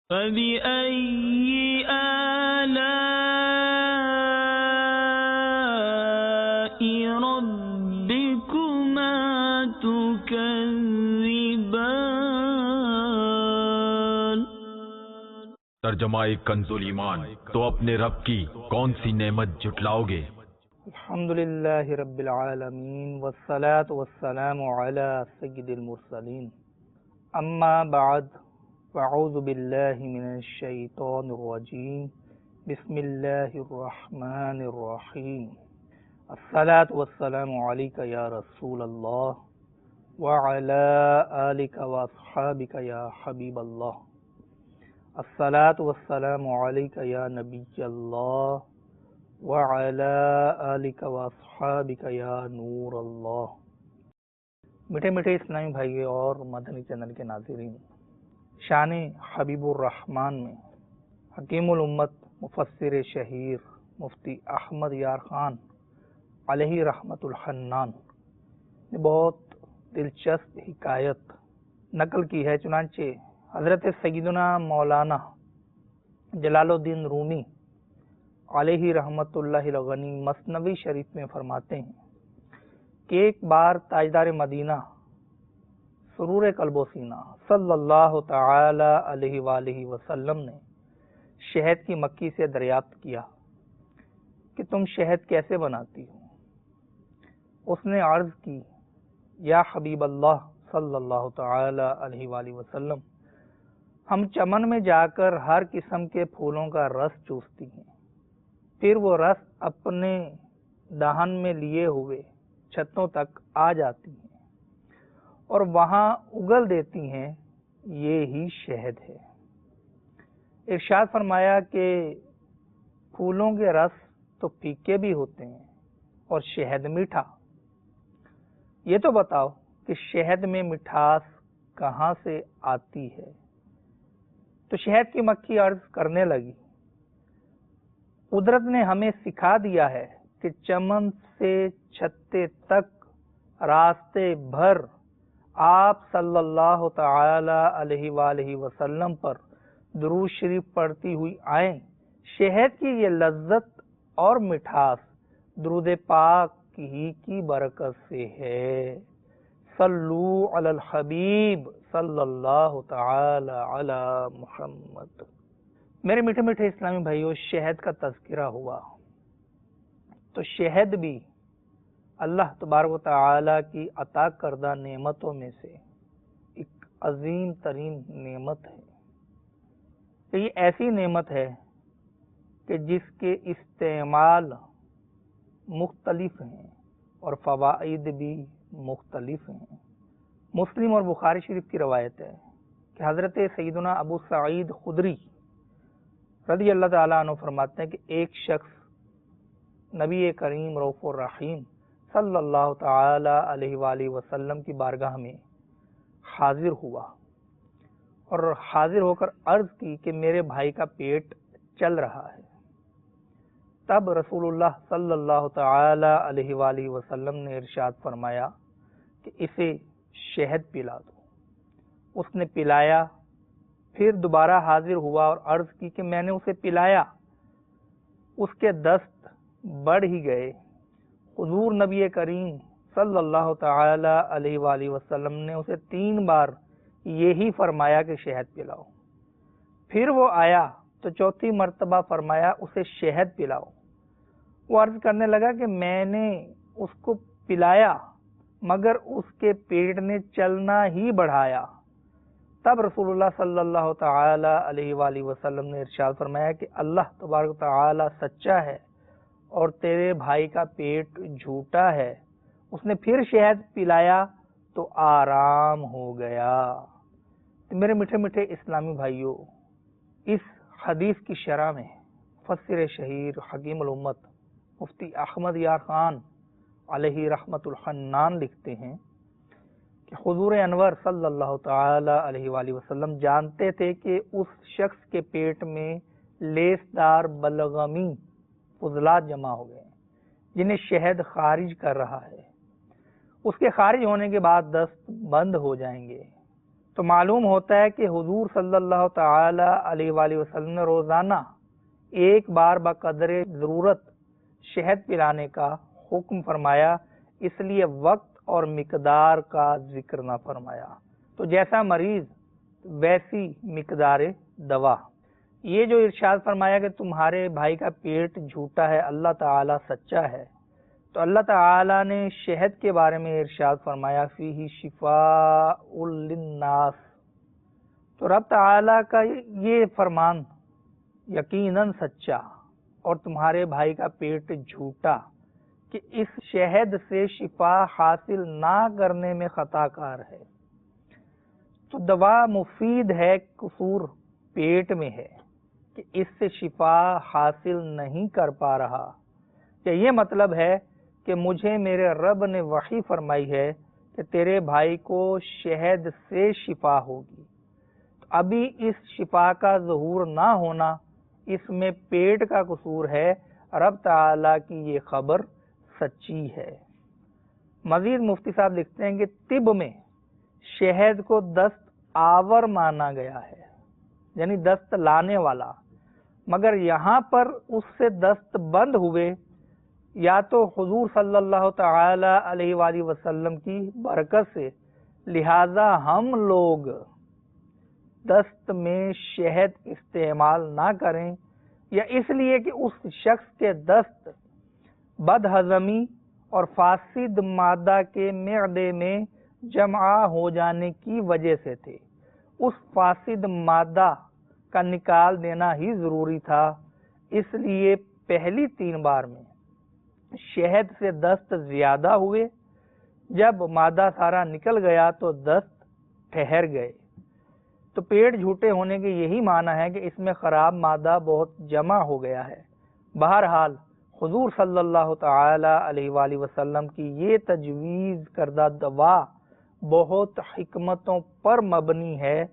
فَبِأَيِّ آلَاءِ رَبِّكُمَا تُكَذِّبَانِ۔ ترجمہ کنز ایمان، تو اپنے رب کی کون سی نعمت جھٹلاؤ گے؟ الحمدللہ رب العالمین والصلاة والسلام علی سید المرسلین، اما بعد، فاعوذ باللہ من الشیطان الرجیم، بسم اللہ الرحمن الرحیم۔ الصلاة والسلام علیک یا رسول اللہ وعلی آلک واصحابک یا حبیب اللہ۔ الصلاة والسلام علیک یا نبی اللہ وعلی آلک واصحابک یا نور اللہ۔ میٹھے میٹھے اسلامی بھائیوں اور مدنی چینل کے ناظرین، شان حبیب الرحمن میں حکیم الامت مفسر شہیر مفتی احمد یار خان علیہ رحمت الحنان نے بہت دلچسپ حکایت نقل کی ہے۔ چنانچہ حضرت سیدنا مولانا جلال الدین رومی علیہ رحمت اللہ الغنی مثنوی شریف میں فرماتے ہیں کہ ایک بار تاجدار مدینہ سرور قلب و سینہ صلی اللہ تعالی علیہ وآلہ وسلم نے شہد کی مکھی سے دریافت کیا کہ تم شہد کیسے بناتی ہو؟ اس نے عرض کی، یا حبیب اللہ صلی اللہ تعالی علیہ وآلہ وسلم، ہم چمن میں جا کر ہر قسم کے پھولوں کا رس چوستی ہیں، پھر وہ رس اپنے دہن میں لیے ہوئے چھتوں تک آ جاتی ہیں اور وہاں اگل دیتی ہیں، یہی شہد ہے۔ ارشاد فرمایا کہ پھولوں کے رس تو پھیکے بھی ہوتے ہیں اور شہد میٹھا، یہ تو بتاؤ کہ شہد میں مٹھاس کہاں سے آتی ہے؟ تو شہد کی مکھی عرض کرنے لگی، قدرت نے ہمیں سکھا دیا ہے کہ چمن سے چھتے تک راستے بھر آپ صلی اللہ تعالی علیہ وآلہ وسلم پر درود شریف پڑھتی ہوئی آئیں۔ شہد کی یہ لذت اور مٹھاس درود پاک ہی کی برکت سے ہے۔ صلو علی الحبیب صلی اللہ تعالی علی محمد۔ میرے میٹھے میٹھے اسلامی بھائیوں، شہد کا تذکرہ ہوا تو شہد بھی اللہ تبارک و تعالی کی عطا کردہ نعمتوں میں سے ایک عظیم ترین نعمت ہے۔ یہ ایسی نعمت ہے کہ جس کے استعمال مختلف ہیں اور فوائد بھی مختلف ہیں۔ مسلم اور بخاری شریف کی روایت ہے کہ حضرت سیدنا ابو سعید خدری رضی اللہ تعالیٰ عنہ فرماتے ہیں کہ ایک شخص نبی کریم رؤوف الرحیم صلی اللہ تعالی علیہ وآلہ وسلم کی بارگاہ میں حاضر ہوا اور حاضر ہو کر عرض کی کہ میرے بھائی کا پیٹ چل رہا ہے۔ تب رسول اللہ صلی اللہ تعالی علیہ وآلہ وسلم نے ارشاد فرمایا کہ اسے شہد پلا دو۔ اس نے پلایا، پھر دوبارہ حاضر ہوا اور عرض کی کہ میں نے اسے پلایا، اس کے دست بڑھ ہی گئے۔ حضور نبی کریم صلی اللہ تعالی علیہ وآلہ وسلم نے اسے 3 بار یہی فرمایا کہ شہد پلاؤ۔ پھر وہ آیا تو 4تھی مرتبہ فرمایا اسے شہد پلاؤ۔ وہ عرض کرنے لگا کہ میں نے اس کو پلایا مگر اس کے پیٹ نے چلنا ہی بڑھایا۔ تب رسول اللہ صلی اللہ تعالی علیہ وآلہ وسلم نے ارشاد فرمایا کہ اللہ تبارک و تعالی سچا ہے اور تیرے بھائی کا پیٹ جھوٹا ہے۔ اس نے پھر شہد پلایا تو آرام ہو گیا۔ تو میرے میٹھے میٹھے اسلامی بھائیوں، اس حدیث کی شرح میں مفسر شہیر حکیم الامت مفتی احمد یار خان علیہ رحمت الحنان لکھتے ہیں کہ حضور انور صلی اللہ تعالی علیہ وآلہ وسلم جانتے تھے کہ اس شخص کے پیٹ میں لیسدار بلغمی فضلات جمع ہو گئے جنہیں شہد خارج کر رہا ہے۔ اس کے خارج ہونے کے بعد دست بند ہو جائیں گے۔ تو معلوم ہوتا ہے کہ حضور صلی اللہ تعالی علیہ وآلہ وسلم نے روزانہ ایک بار بقدر ضرورت شہد پلانے کا حکم فرمایا، اس لیے وقت اور مقدار کا ذکر نہ فرمایا۔ تو جیسا مریض ویسی مقدار دوا۔ یہ جو ارشاد فرمایا کہ تمہارے بھائی کا پیٹ جھوٹا ہے، اللہ تعالی سچا ہے، تو اللہ تعالی نے شہد کے بارے میں ارشاد فرمایا فیہ شفاء للناس۔ تو رب تعالی کا یہ فرمان یقیناً سچا اور تمہارے بھائی کا پیٹ جھوٹا کہ اس شہد سے شفا حاصل نہ کرنے میں خطا کار ہے۔ تو دوا مفید ہے، قصور پیٹ میں ہے کہ اس سے شفا حاصل نہیں کر پا رہا۔ کہ یہ مطلب ہے کہ مجھے میرے رب نے وحی فرمائی ہے کہ تیرے بھائی کو شہد سے شفا ہوگی، تو ابھی اس شفا کا ظہور نہ ہونا اس میں پیٹ کا قصور ہے۔ رب تعالی کی یہ خبر سچی ہے۔ مزید مفتی صاحب لکھتے ہیں کہ طب میں شہد کو دست آور مانا گیا ہے، یعنی دست لانے والا، مگر یہاں پر اس سے دست بند ہوئے یا تو حضور صلی اللہ تعالی علیہ وآلہ وسلم کی برکت سے، لہذا ہم لوگ دست میں شہد استعمال نہ کریں، یا اس لیے کہ اس شخص کے دست بد ہضمی اور فاسد مادہ کے معدے میں جمع ہو جانے کی وجہ سے تھے۔ اس فاسد مادہ کا نکال دینا ہی ضروری تھا، اس لیے پہلی 3 بار میں شہد سے دست زیادہ ہوئے، جب مادہ سارا نکل گیا تو دست ٹھہر گئے۔ تو پیٹ جھوٹے ہونے کے یہی معنی ہے کہ اس میں خراب مادہ بہت جمع ہو گیا ہے۔ بہرحال حضور صلی اللہ تعالی علیہ وآلہ وسلم کی یہ تجویز کردہ دوا بہت حکمتوں پر مبنی ہے۔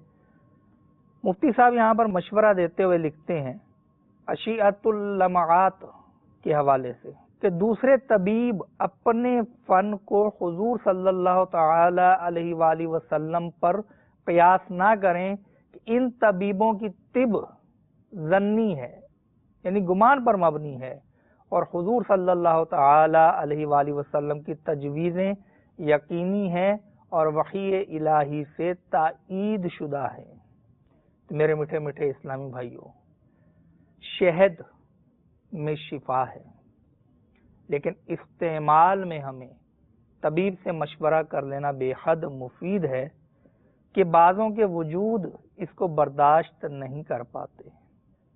مفتی صاحب یہاں پر مشورہ دیتے ہوئے لکھتے ہیں اشیعۃ اللمعات کے حوالے سے کہ دوسرے طبیب اپنے فن کو حضور صلی اللہ تعالی علیہ وآلہ وسلم پر قیاس نہ کریں کہ ان طبیبوں کی طب ظنی ہے، یعنی گمان پر مبنی ہے، اور حضور صلی اللہ تعالی علیہ وآلہ وسلم کی تجویزیں یقینی ہیں اور وحی الہی سے تائید شدہ ہیں۔ تو میرے میٹھے میٹھے اسلامی بھائیوں، شہد میں شفا ہے، لیکن استعمال میں ہمیں طبیب سے مشورہ کر لینا بے حد مفید ہے کہ بعضوں کے وجود اس کو برداشت نہیں کر پاتے۔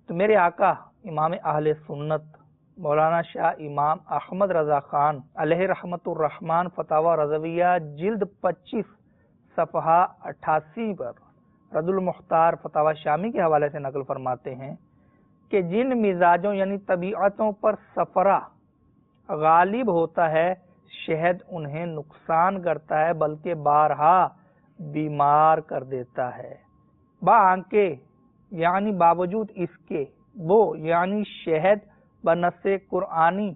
تو میرے آقا امام اہل سنت مولانا شاہ امام احمد رضا خان علیہ رحمت الرحمن فتاوی رضویہ جلد 25 صفحہ 88 پر رد المختار فتاوی شامی کے حوالے سے نقل فرماتے ہیں کہ جن مزاجوں یعنی طبیعتوں پر سفرہ غالب ہوتا ہے، شہد انہیں نقصان کرتا ہے بلکہ بارہا بیمار کر دیتا ہے۔ آنکے یعنی باوجود اس کے، وہ یعنی شہد بنص قرآنی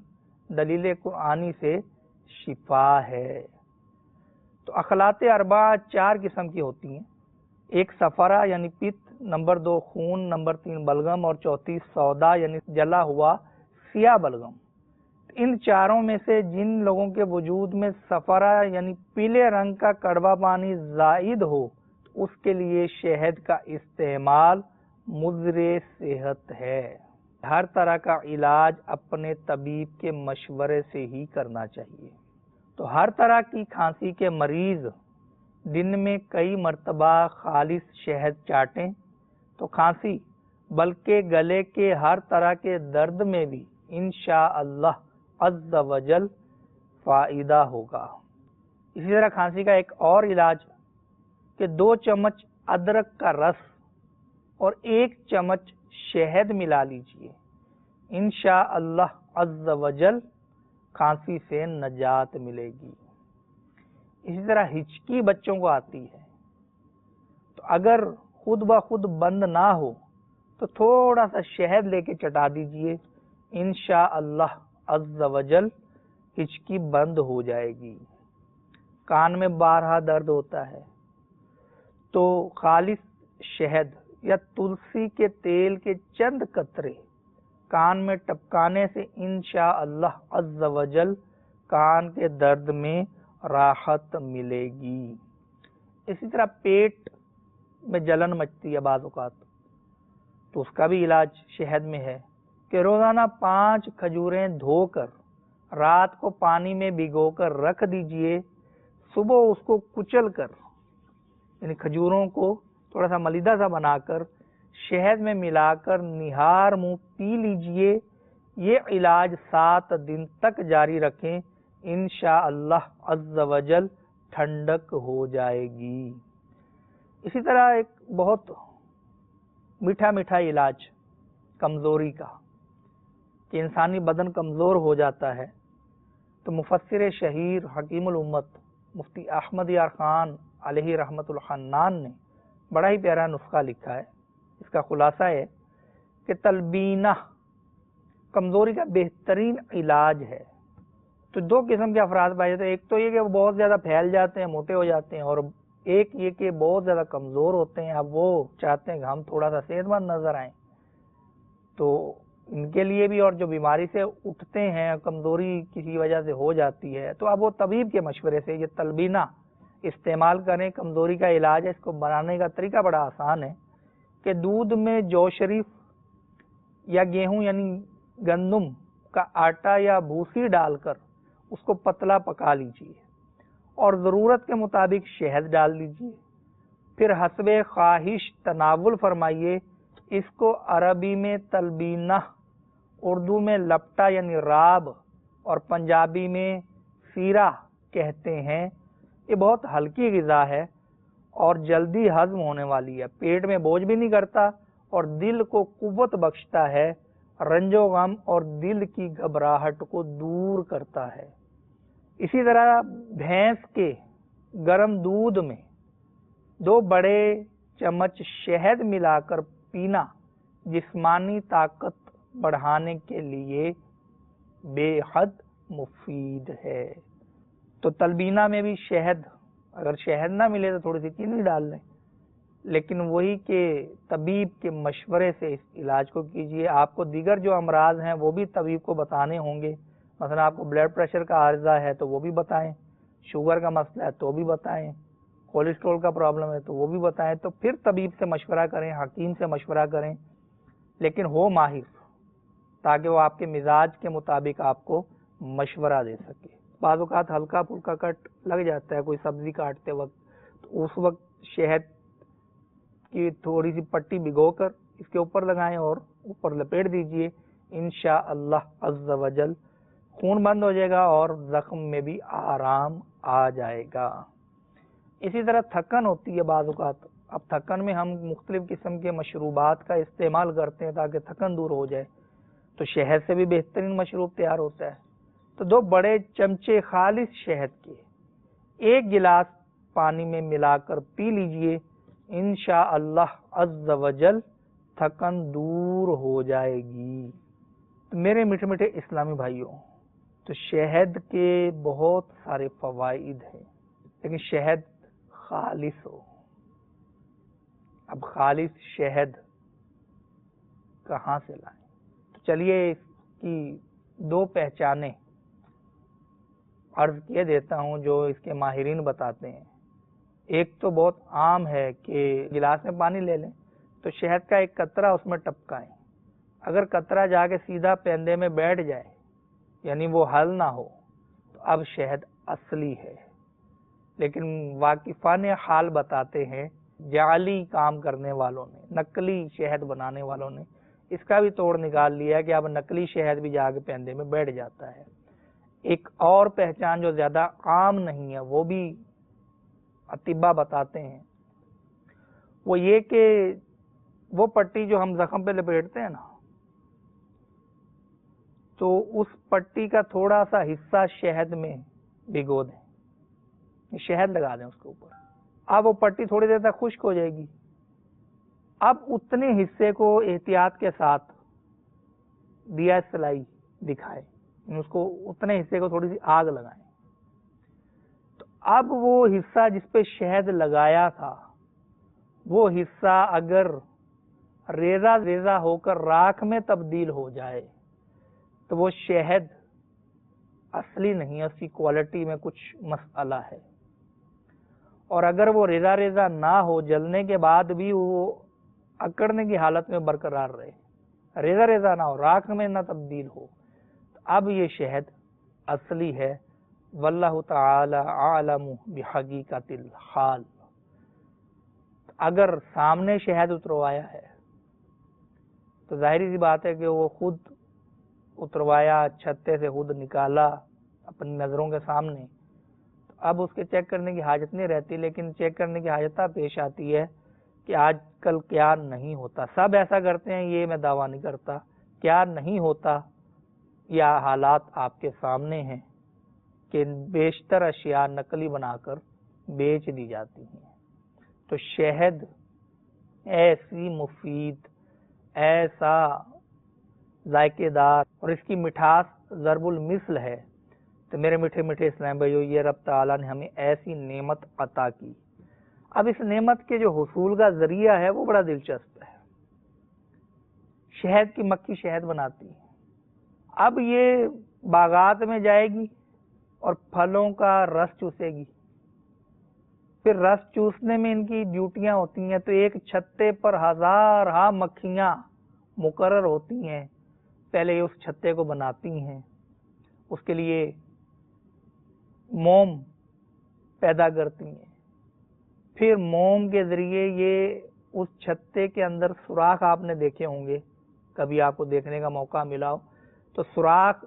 دلیل قرآنی سے شفا ہے۔ تو اخلاط اربعہ 4 قسم کی ہوتی ہیں، ایک سفرہ یعنی پت، نمبر 2 خون، نمبر 3 بلغم، اور چوتھی سودا یعنی جلا ہوا سیاہ بلغم۔ ان چاروں میں سے جن لوگوں کے وجود میں سفرہ یعنی پیلے رنگ کا کڑوا پانی زائد ہو، تو اس کے لیے شہد کا استعمال مضر صحت ہے۔ ہر طرح کا علاج اپنے طبیب کے مشورے سے ہی کرنا چاہیے۔ تو ہر طرح کی کھانسی کے مریض دن میں کئی مرتبہ خالص شہد چاٹیں تو کھانسی بلکہ گلے کے ہر طرح کے درد میں بھی انشاءاللہ عز وجل فائدہ ہوگا۔ اسی طرح کھانسی کا ایک اور علاج کہ 2 چمچ ادرک کا رس اور 1 چمچ شہد ملا لیجئے، انشاءاللہ عز وجل کھانسی سے نجات ملے گی۔ اسی طرح ہچکی بچوں کو آتی ہے، تو اگر خود بخود بند نہ ہو تو تھوڑا سا شہد لے کے چٹا دیجئے، انشاءاللہ عز وجل ہچکی بند ہو جائے گی۔ کان میں بارہا درد ہوتا ہے تو خالص شہد یا تلسی کے تیل کے چند قطرے کان میں ٹپکانے سے انشاءاللہ عز وجل کان کے درد میں راحت ملے گی۔ اسی طرح پیٹ میں جلن مچتی ہے بعض اوقات، تو اس کا بھی علاج شہد میں ہے کہ روزانہ 5 کھجوریں دھو کر رات کو پانی میں بھگو کر رکھ دیجئے، صبح اس کو کچل کر یعنی کھجوروں کو تھوڑا سا ملیدہ سا بنا کر شہد میں ملا کر نہار منہ پی لیجئے۔ یہ علاج 7 دن تک جاری رکھیں، انشاءاللہ عز وجل ٹھنڈک ہو جائے گی۔ اسی طرح ایک بہت میٹھا میٹھا علاج کمزوری کا کہ انسانی بدن کمزور ہو جاتا ہے، تو مفسر شہیر حکیم الامت مفتی احمد یار خان علیہ رحمت الحنان نے بڑا ہی پیارا نسخہ لکھا ہے۔ اس کا خلاصہ ہے کہ تلبینہ کمزوری کا بہترین علاج ہے۔ تو 2 قسم کے افراد پائے جاتے ہیں، ایک تو یہ کہ وہ بہت زیادہ پھیل جاتے ہیں، موٹے ہو جاتے ہیں، اور ایک یہ کہ بہت زیادہ کمزور ہوتے ہیں۔ اب وہ چاہتے ہیں کہ ہم تھوڑا سا صحت مند نظر آئیں، تو ان کے لیے بھی، اور جو بیماری سے اٹھتے ہیں، کمزوری کسی وجہ سے ہو جاتی ہے، تو اب وہ طبیب کے مشورے سے یہ تلبینہ استعمال کریں۔ کمزوری کا علاج ہے، اس کو بنانے کا طریقہ بڑا آسان ہے کہ دودھ میں جو شریف یا گیہوں یعنی گندم کا آٹا یا بھوسی ڈال کر اس کو پتلا پکا لیجیے اور ضرورت کے مطابق شہد ڈال دیجیے، پھر حسب خواہش تناول فرمائیے۔ اس کو عربی میں تلبینہ، اردو میں لپٹا یعنی راب، اور پنجابی میں سیرا کہتے ہیں۔ یہ بہت ہلکی غذا ہے اور جلدی ہضم ہونے والی ہے، پیٹ میں بوجھ بھی نہیں کرتا اور دل کو قوت بخشتا ہے، رنج و غم اور دل کی گھبراہٹ کو دور کرتا ہے۔ اسی طرح بھینس کے گرم دودھ میں 2 بڑے چمچ شہد ملا کر پینا جسمانی طاقت بڑھانے کے لیے بے حد مفید ہے۔ تو تلبینہ میں بھی شہد، اگر شہد نہ ملے تو تھوڑی سی چینی ڈال لیں، لیکن وہی کہ طبیب کے مشورے سے اس علاج کو کیجیے۔ آپ کو دیگر جو امراض ہیں وہ بھی طبیب کو بتانے ہوں گے، مثلا آپ کو بلڈ پریشر کا عارضہ ہے تو وہ بھی بتائیں، شوگر کا مسئلہ ہے تو بھی بتائیں، کولیسٹرول کا پرابلم ہے تو وہ بھی بتائیں، تو پھر طبیب سے مشورہ کریں، حکیم سے مشورہ کریں، لیکن ہو ماہر، تاکہ وہ آپ کے مزاج کے مطابق آپ کو مشورہ دے سکے۔ بعض اوقات ہلکا پھلکا کٹ لگ جاتا ہے کوئی سبزی کاٹتے وقت، تو اس وقت شہد کی تھوڑی سی پٹی بھگو کر اس کے اوپر لگائیں اور اوپر لپیٹ دیجئے، انشاءاللہ عز وجل خون بند ہو جائے گا اور زخم میں بھی آرام آ جائے گا۔ اسی طرح تھکن ہوتی ہے بعض اوقات، اب تھکن میں ہم مختلف قسم کے مشروبات کا استعمال کرتے ہیں تاکہ تھکن دور ہو جائے، تو شہد سے بھی بہترین مشروب تیار ہوتا ہے۔ تو 2 بڑے چمچے خالص شہد کے 1 گلاس پانی میں ملا کر پی لیجئے، انشاءاللہ عز وجل تھکن دور ہو جائے گی۔ تو میرے میٹھے میٹھے اسلامی بھائیوں، تو شہد کے بہت سارے فوائد ہیں، لیکن شہد خالص ہو۔ اب خالص شہد کہاں سے لائیں؟ تو چلیے اس کی 2 پہچانیں عرض کیے دیتا ہوں جو اس کے ماہرین بتاتے ہیں۔ ایک تو بہت عام ہے کہ گلاس میں پانی لے لیں تو شہد کا 1 قطرہ اس میں ٹپکائیں، اگر قطرہ جا کے سیدھا پیندے میں بیٹھ جائے یعنی وہ حل نہ ہو تو اب شہد اصلی ہے۔ لیکن واقفان حال بتاتے ہیں جعلی کام کرنے والوں نے، نقلی شہد بنانے والوں نے اس کا بھی توڑ نکال لیا کہ اب نقلی شہد بھی جا کے پیندے میں بیٹھ جاتا ہے۔ ایک اور پہچان جو زیادہ عام نہیں ہے وہ بھی اطباء بتاتے ہیں، وہ یہ کہ وہ پٹی جو ہم زخم پہ لپیٹتے ہیں نا، تو اس پٹی کا تھوڑا سا حصہ شہد میں بھگو دیں، شہد لگا دیں اس کے اوپر، اب وہ پٹی تھوڑی دیر تک خشک ہو جائے گی۔ اب اتنے حصے کو احتیاط کے ساتھ دیا سلائی دکھائے، اس کو اتنے حصے کو تھوڑی سی آگ لگائیں، تو اب وہ حصہ جس پہ شہد لگایا تھا وہ حصہ اگر ریزہ ریزہ ہو کر راکھ میں تبدیل ہو جائے تو وہ شہد اصلی نہیں ہے، اس کی کوالٹی میں کچھ مسئلہ ہے۔ اور اگر وہ ریزہ ریزہ نہ ہو، جلنے کے بعد بھی وہ اکڑنے کی حالت میں برقرار رہے، ریزہ ریزہ نہ ہو، راکھ میں نہ تبدیل ہو، اب یہ شہد اصلی ہے۔ واللہ تعالی عالم بحقیقت الحال۔ اگر سامنے شہد اتروایا ہے تو ظاہری سی بات ہے کہ وہ خود اتروایا، چھتے سے خود نکالا اپنی نظروں کے سامنے، اب اس کے چیک کرنے کی حاجت نہیں رہتی، لیکن چیک کرنے کی حاجت پیش آتی ہے کہ آج کل کیا نہیں ہوتا۔ سب ایسا کرتے ہیں یہ میں دعویٰ نہیں کرتا، کیا نہیں ہوتا یا حالات آپ کے سامنے ہیں کہ بیشتر اشیاء نقلی بنا کر بیچ دی جاتی ہیں۔ تو شہد ایسی مفید، ایسا ذائقے دار اور اس کی مٹھاس ضرب المثل ہے، تو میرے میٹھے میٹھے اسلام بھائیو، یہ رب تعالیٰ نے ہمیں ایسی نعمت عطا کی۔ اب اس نعمت کے جو حصول کا ذریعہ ہے وہ بڑا دلچسپ ہے۔ شہد کی مکھی شہد بناتی ہے، اب یہ باغات میں جائے گی اور پھلوں کا رس چوسے گی، پھر رس چوسنے میں ان کی ڈیوٹیاں ہوتی ہیں، تو ایک چھتے پر ہزارہ مکھیاں مقرر ہوتی ہیں، پہلے یہ اس چھتے کو بناتی ہیں، اس کے لیے موم پیدا کرتی ہیں، پھر موم کے ذریعے یہ اس چھتے کے اندر سوراخ آپ نے دیکھے ہوں گے، کبھی آپ کو دیکھنے کا موقع ملا ہو تو سوراخ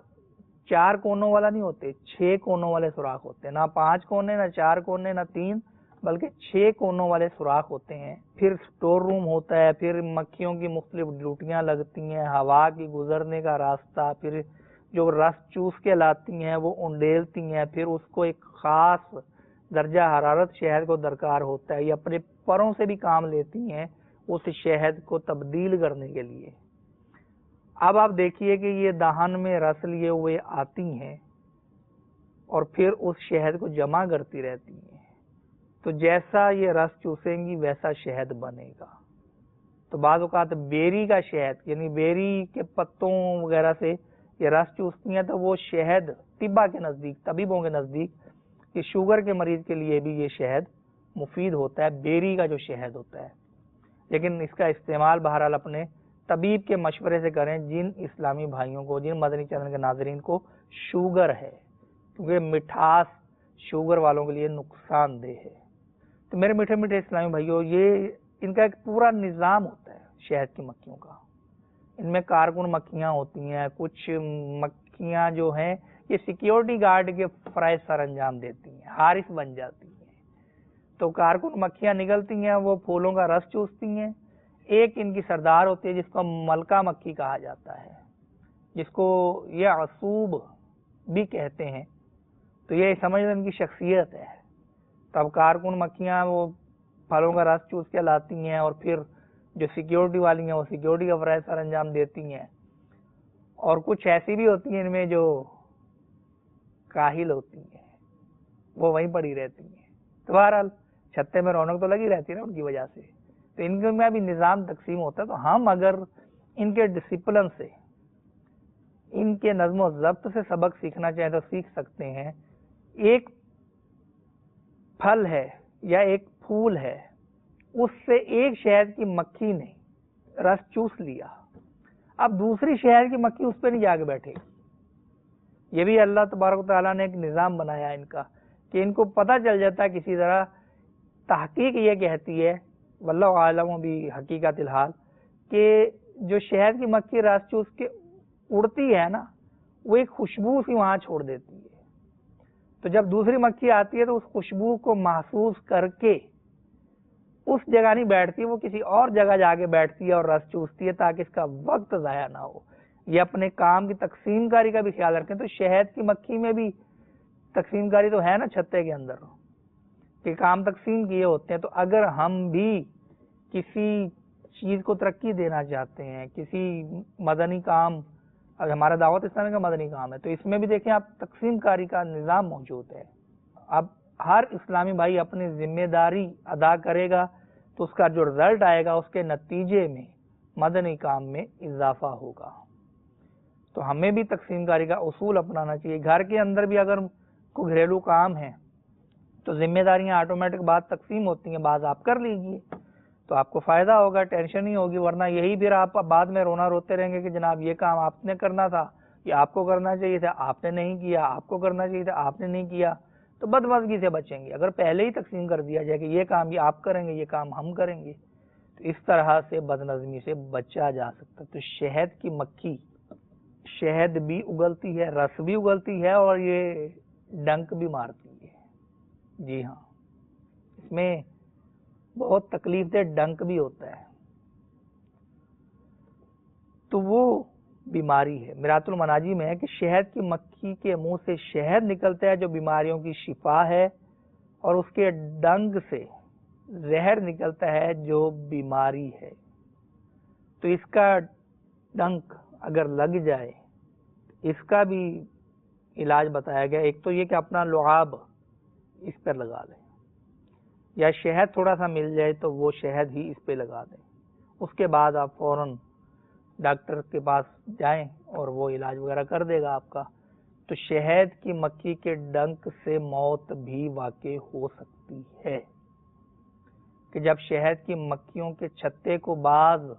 4 کونوں والا نہیں ہوتے، 6 کونوں والے سوراخ ہوتے ہیں، نہ 5 کونے، نہ 4 کونے، نہ 3، بلکہ 6 کونوں والے سوراخ ہوتے ہیں۔ پھر سٹور روم ہوتا ہے، پھر مکھیوں کی مختلف ڈیوٹیاں لگتی ہیں، ہوا کی گزرنے کا راستہ، پھر جو رس چوس کے لاتی ہیں وہ انڈیلتی ہیں، پھر اس کو ایک خاص درجہ حرارت شہد کو درکار ہوتا ہے، یہ اپنے پروں سے بھی کام لیتی ہیں اس شہد کو تبدیل کرنے کے لیے۔ اب آپ دیکھیے کہ یہ دہن میں رس لیے ہوئے آتی ہیں اور پھر اس شہد کو جمع کرتی رہتی ہیں، تو جیسا یہ رس چوسیں گی ویسا شہد بنے گا۔ تو بعض اوقات بیری کا شہد، یعنی بیری کے پتوں وغیرہ سے یہ رس چوستی ہیں، تو وہ شہد طبا کے نزدیک، طبیبوں کے نزدیک، کہ شوگر کے مریض کے لیے بھی یہ شہد مفید ہوتا ہے، بیری کا جو شہد ہوتا ہے۔ لیکن اس کا استعمال بہرحال اپنے طبیب کے مشورے سے کریں، جن اسلامی بھائیوں کو، جن مدنی چینل کے ناظرین کو شوگر ہے، کیونکہ مٹھاس شوگر والوں کے لیے نقصان دہ ہے۔ تو میرے میٹھے میٹھے اسلامی بھائیوں، یہ ان کا ایک پورا نظام ہوتا ہے شہد کی مکھیوں کا۔ ان میں کارکن مکھیاں ہوتی ہیں، کچھ مکھیاں جو ہیں یہ سیکیورٹی گارڈ کے فرائض سر انجام دیتی ہیں، حارس بن جاتی ہیں۔ تو کارکن مکھیاں نکلتی ہیں، وہ پھولوں کا رس چوستی ہیں۔ ایک ان کی سردار ہوتی ہے جس کو ملکہ مکھی کہا جاتا ہے، جس کو یہ عصوب بھی کہتے ہیں، تو یہ سمجھ ان کی شخصیت ہے۔ تب کارکن مکھیاں وہ پھلوں کا رس چوس کے لاتی ہیں، اور پھر جو سیکیورٹی والی ہیں وہ سیکیورٹی کا فرائض سر انجام دیتی ہیں، اور کچھ ایسی بھی ہوتی ہیں ان میں جو کاہل ہوتی ہیں، وہ وہیں پڑی رہتی ہیں۔ تو بہرحال چھتے میں رونق تو لگی رہتی ہے نا ان کی وجہ سے، تو ان کے میں بھی نظام تقسیم ہوتا ہے۔ تو ہم اگر ان کے ڈسپلن سے، ان کے نظم و ضبط سے سبق سیکھنا چاہیں تو سیکھ سکتے ہیں۔ ایک پھل ہے یا ایک پھول ہے، اس سے ایک شہد کی مکھی نے رس چوس لیا، اب دوسری شہد کی مکھی اس پہ نہیں جا کے بیٹھے۔ یہ بھی اللہ تبارک و تعالیٰ نے ایک نظام بنایا ان کا، کہ ان کو پتہ چل جاتا ہے کسی طرح۔ تحقیق یہ کہتی ہے، واللہ عالم بحقیقت الحال، کہ جو شہد کی مکھی رس چوس کے اڑتی ہے نا، وہ ایک خوشبو سی وہاں چھوڑ دیتی ہے، تو جب دوسری مکھی آتی ہے تو اس خوشبو کو محسوس کر کے اس جگہ نہیں بیٹھتی، وہ کسی اور جگہ جا کے بیٹھتی ہے اور رس چوستی ہے، تاکہ اس کا وقت ضائع نہ ہو۔ یہ اپنے کام کی تقسیم کاری کا بھی خیال رکھیں۔ تو شہد کی مکھی میں بھی تقسیم کاری تو ہے نا چھتے کے اندر، کہ کام تقسیم کیے ہوتے ہیں۔ تو اگر ہم بھی کسی چیز کو ترقی دینا چاہتے ہیں، کسی مدنی کام، اگر ہمارا دعوت اسلامی کا مدنی کام ہے، تو اس میں بھی دیکھیں آپ تقسیم کاری کا نظام موجود ہے۔ اب ہر اسلامی بھائی اپنی ذمہ داری ادا کرے گا تو اس کا جو رزلٹ آئے گا اس کے نتیجے میں مدنی کام میں اضافہ ہوگا۔ تو ہمیں بھی تقسیم کاری کا اصول اپنانا چاہیے۔ گھر کے اندر بھی اگر کوئی گھریلو کام ہے تو ذمہ داریاں آٹومیٹک بعد تقسیم ہوتی ہیں، بعض آپ کر لیجئے تو آپ کو فائدہ ہوگا، ٹینشن نہیں ہوگی، ورنہ یہی پھر آپ بعد میں رونا روتے رہیں گے کہ جناب یہ کام آپ نے کرنا تھا، یہ آپ کو کرنا چاہیے تھا، آپ نے نہیں کیا، آپ کو کرنا چاہیے تھا، آپ نے نہیں کیا، تو بدمزگی سے بچیں گے۔ اگر پہلے ہی تقسیم کر دیا جائے کہ یہ کام یہ آپ کریں گے، یہ کام ہم کریں گے، تو اس طرح سے بدنظمی سے بچا جا سکتا۔ تو شہد کی مکھی شہد بھی اگلتی ہے، رس بھی اگلتی ہے، اور یہ ڈنک بھی مارتی ہے۔ جی ہاں، اس میں بہت تکلیف دہ ڈنک بھی ہوتا ہے، تو وہ بیماری ہے۔ میرات المناجی میں ہے کہ شہد کی مکھی کے منہ سے شہد نکلتا ہے جو بیماریوں کی شفا ہے، اور اس کے ڈنگ سے زہر نکلتا ہے جو بیماری ہے۔ تو اس کا ڈنک اگر لگ جائے، اس کا بھی علاج بتایا گیا۔ ایک تو یہ کہ اپنا لعاب اس پر لگا لیں، یا شہد تھوڑا سا مل جائے تو وہ شہد ہی اس پہ لگا دیں، اس کے بعد آپ فوراً ڈاکٹر کے پاس جائیں اور وہ علاج وغیرہ کر دے گا آپ کا۔ تو شہد کی مکھی کے ڈنک سے موت بھی واقع ہو سکتی ہے، کہ جب شہد کی مکھیوں کے چھتے کو بعض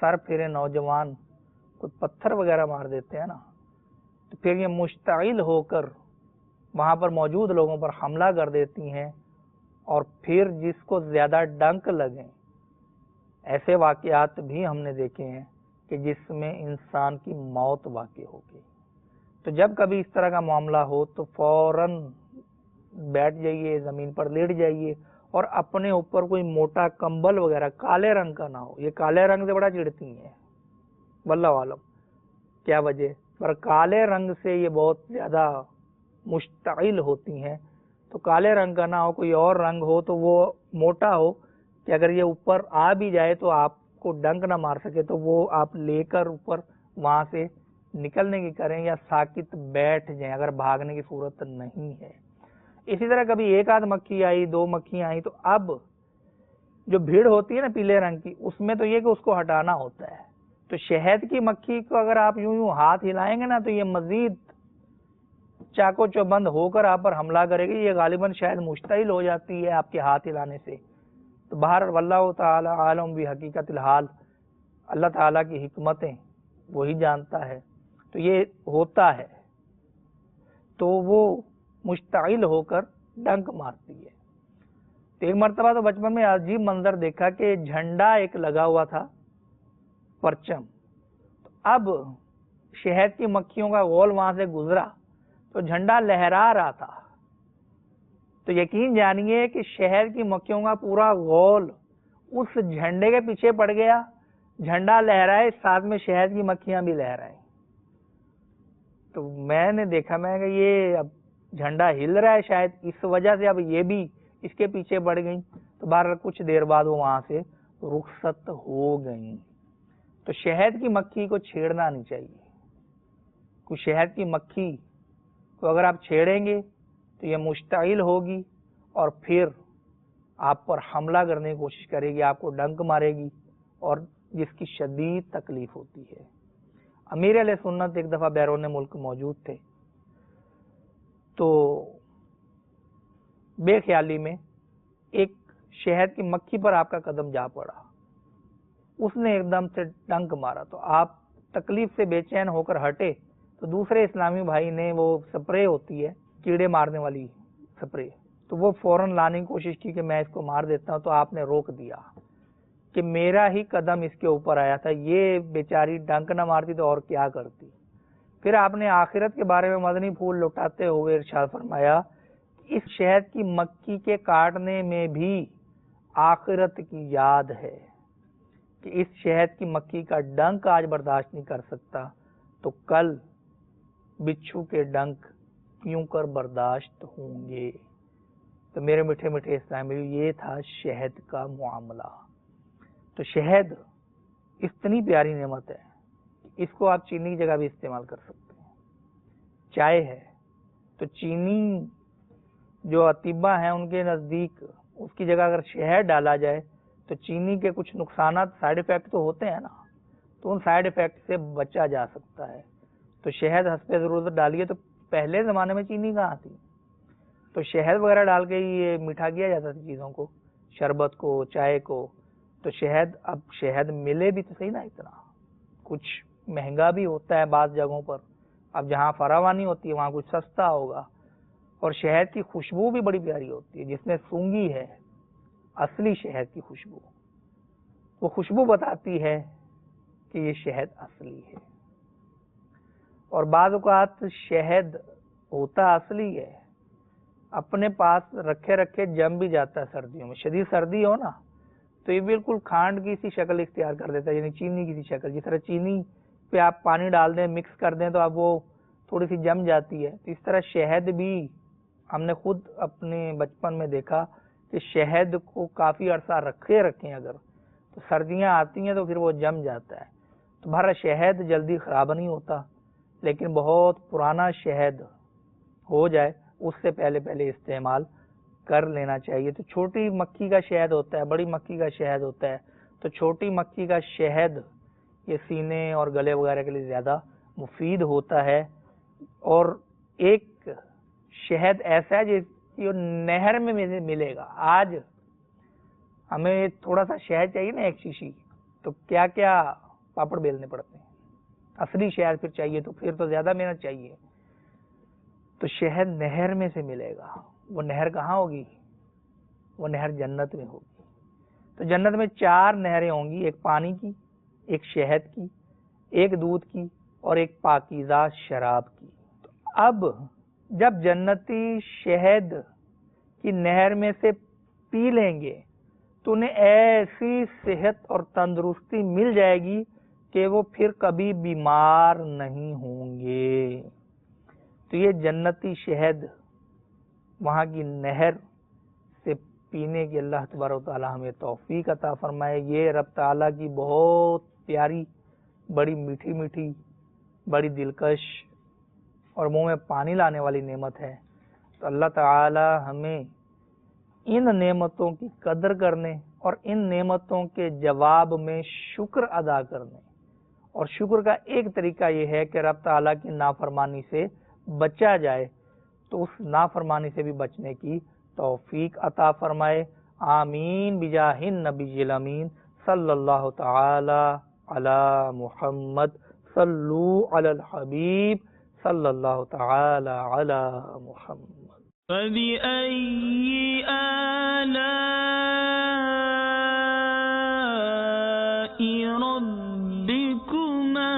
سر پھرے نوجوان کوئی پتھر وغیرہ مار دیتے ہیں نا، تو پھر یہ مشتعل ہو کر وہاں پر موجود لوگوں پر حملہ کر دیتی ہیں، اور پھر جس کو زیادہ ڈنک لگیں، ایسے واقعات بھی ہم نے دیکھے ہیں کہ جس میں انسان کی موت واقع ہو گئی۔ تو جب کبھی اس طرح کا معاملہ ہو تو فوراً بیٹھ جائیے، زمین پر لیٹ جائیے، اور اپنے اوپر کوئی موٹا کمبل وغیرہ کالے رنگ کا نہ ہو۔ یہ کالے رنگ سے بڑا چڑھتی ہیں، واللہ عالم کیا وجہ، پر کالے رنگ سے یہ بہت زیادہ مشتعل ہوتی ہیں۔ تو کالے رنگ کا نہ ہو، کوئی اور رنگ ہو تو وہ موٹا ہو کہ اگر یہ اوپر آ بھی جائے تو آپ کو ڈنک نہ مار سکے، تو وہ آپ لے کر اوپر وہاں سے نکلنے کی کریں، یا ساکت بیٹھ جائیں اگر بھاگنے کی صورت نہیں ہے۔ اسی طرح کبھی ایک آدھ مکھی آئی، دو مکھی آئی، تو اب جو بھیڑ ہوتی ہے نا پیلے رنگ کی، اس میں تو یہ کہ اس کو ہٹانا ہوتا ہے۔ تو شہد کی مکھی کو اگر آپ یوں ہاتھ ہلائیں گے نا تو یہ مزید چاقو چوبند ہو کر آپ پر حملہ کرے گی۔ یہ غالباً شاید مشتعل ہو جاتی ہے آپ کے ہاتھ ہلانے سے۔ تو باہر واللہ تعالی عالم بحقیقت الحال، اللہ تعالیٰ کی حکمتیں وہی جانتا ہے۔ تو یہ ہوتا ہے، تو وہ مشتعل ہو کر ڈنک مارتی ہے۔ تو ایک مرتبہ تو بچپن میں عجیب منظر دیکھا کہ جھنڈا ایک لگا ہوا تھا، پرچم، تو اب شہد کی مکھیوں کا غول وہاں سے گزرا تو جھنڈا لہرا رہا تھا۔ تو یقین جانیے کہ شہد کی مکھیوں کا پورا غول اس جھنڈے کے پیچھے پڑ گیا، جھنڈا لہرائے، ساتھ میں شہد کی مکھیاں بھی لہرائیں۔ تو میں نے دیکھا، میں کہ یہ اب جھنڈا ہل رہا ہے، شاید اس وجہ سے اب یہ بھی اس کے پیچھے پڑ گئیں۔ تو بہرحال کچھ دیر بعد وہ وہاں سے رخصت ہو گئیں۔ تو شہد کی مکھی کو چھیڑنا نہیں چاہیے۔ کوئی شہد کی مکھی کو اگر آپ چھیڑیں گے تو یہ مشتعل ہوگی اور پھر آپ پر حملہ کرنے کی کوشش کرے گی، آپ کو ڈنک مارے گی، اور جس کی شدید تکلیف ہوتی ہے۔ امیر علیہ سنت ایک دفعہ بیرون ملک موجود تھے، تو بے خیالی میں ایک شہد کی مکھی پر آپ کا قدم جا پڑا، اس نے ایک دم سے ڈنک مارا، تو آپ تکلیف سے بے چین ہو کر ہٹے، تو دوسرے اسلامی بھائی نے وہ سپرے ہوتی ہے کیڑے مارنے والی سپرے، تو وہ فوراً لانے کی کوشش کی کہ میں اس کو مار دیتا ہوں، تو آپ نے روک دیا کہ میرا ہی قدم اس کے اوپر آیا تھا، یہ بیچاری ڈنک نہ مارتی تو اور کیا کرتی۔ پھر آپ نے آخرت کے بارے میں مدنی پھول لٹاتے ہوئے ارشاد فرمایا، اس شہد کی مکھی کے کاٹنے میں بھی آخرت کی یاد ہے، کہ اس شہد کی مکھی کا ڈنک آج برداشت نہیں کر سکتا تو کل بچھو کے ڈنک کیوں کر برداشت ہوں گے۔ تو میرے میٹھے میٹھے اسلامی، یہ تھا شہد کا معاملہ۔ تو شہد اتنی پیاری نعمت ہے، اس کو آپ چینی کی جگہ بھی استعمال کر سکتے ہیں۔ چائے ہے تو چینی جو اطباء ہیں ان کے نزدیک اس کی جگہ اگر شہد ڈالا جائے تو چینی کے کچھ نقصانات سائیڈ ایفیکٹ تو ہوتے ہیں نا، تو ان سائیڈ ایفیکٹ سے بچا جا سکتا ہے. تو شہد حسب ضرورت ڈالیے. تو پہلے زمانے میں چینی کہاں تھی، تو شہد وغیرہ ڈال کے ہی یہ میٹھا کیا جاتا تھا چیزوں کو، شربت کو، چائے کو. تو شہد، اب شہد ملے بھی تو صحیح نا، اتنا کچھ مہنگا بھی ہوتا ہے بعض جگہوں پر. اب جہاں فراوانی ہوتی ہے وہاں کچھ سستا ہوگا. اور شہد کی خوشبو بھی بڑی پیاری ہوتی ہے، جس نے سونگھی ہے اصلی شہد کی خوشبو، وہ خوشبو بتاتی ہے کہ یہ شہد اصلی ہے. اور بعض اوقات شہد ہوتا اصلی ہے، اپنے پاس رکھے رکھے جم بھی جاتا ہے سردیوں میں. شدید سردی ہو نا تو یہ بالکل کھانڈ کی سی شکل اختیار کر دیتا ہے، یعنی چینی کی سی شکل. جس طرح چینی پہ آپ پانی ڈال دیں، مکس کر دیں تو اب وہ تھوڑی سی جم جاتی ہے. تو اس طرح شہد بھی ہم نے خود اپنے بچپن میں دیکھا کہ شہد کو کافی عرصہ رکھے اگر تو سردیاں آتی ہیں تو پھر وہ جم جاتا ہے. تو بہرحال شہد جلدی خراب نہیں ہوتا، لیکن بہت پرانا شہد ہو جائے اس سے پہلے استعمال کر لینا چاہیے. تو چھوٹی مکھی کا شہد ہوتا ہے، بڑی مکھی کا شہد ہوتا ہے. تو چھوٹی مکھی کا شہد یہ سینے اور گلے وغیرہ کے لیے زیادہ مفید ہوتا ہے. اور ایک شہد ایسا ہے جو نہر میں ملے گا. آج ہمیں تھوڑا سا شہد چاہیے نا، ایک شیشی، تو کیا کیا پاپڑ بیلنے پڑتے ہیں. اصلی شہد پھر چاہیے تو پھر تو زیادہ محنت چاہیے. تو شہد نہر میں سے ملے گا. وہ نہر کہاں ہوگی؟ وہ نہر جنت میں ہوگی. تو جنت میں 4 نہریں ہوں گی، ایک پانی کی، ایک شہد کی، ایک دودھ کی، اور ایک پاکیزہ شراب کی. تو اب جب جنتی شہد کی نہر میں سے پی لیں گے تو انہیں ایسی صحت اور تندرستی مل جائے گی کہ وہ پھر کبھی بیمار نہیں ہوں گے. تو یہ جنتی شہد وہاں کی نہر سے پینے کی اللہ تبارک و تعالی ہمیں توفیق عطا فرمائے. یہ رب تعالیٰ کی بہت پیاری، بڑی میٹھی میٹھی، بڑی دلکش اور منہ میں پانی لانے والی نعمت ہے. تو اللہ تعالی ہمیں ان نعمتوں کی قدر کرنے اور ان نعمتوں کے جواب میں شکر ادا کرنے. اور شکر کا ایک طریقہ یہ ہے کہ رب تعالیٰ کی نافرمانی سے بچا جائے. تو اس نافرمانی سے بھی بچنے کی توفیق عطا فرمائے. آمین بجاہ النبی الامین صلی اللہ تعالی علی محمد صلو علی الحبیب صلی اللہ تعالی علی محمد. فبأي آلاء ربكما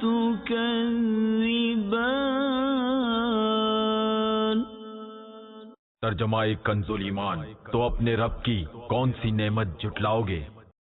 تكذبان. ترجمہ کنز ایمان، تو اپنے رب کی کون سی نعمت جھٹلاؤ گے؟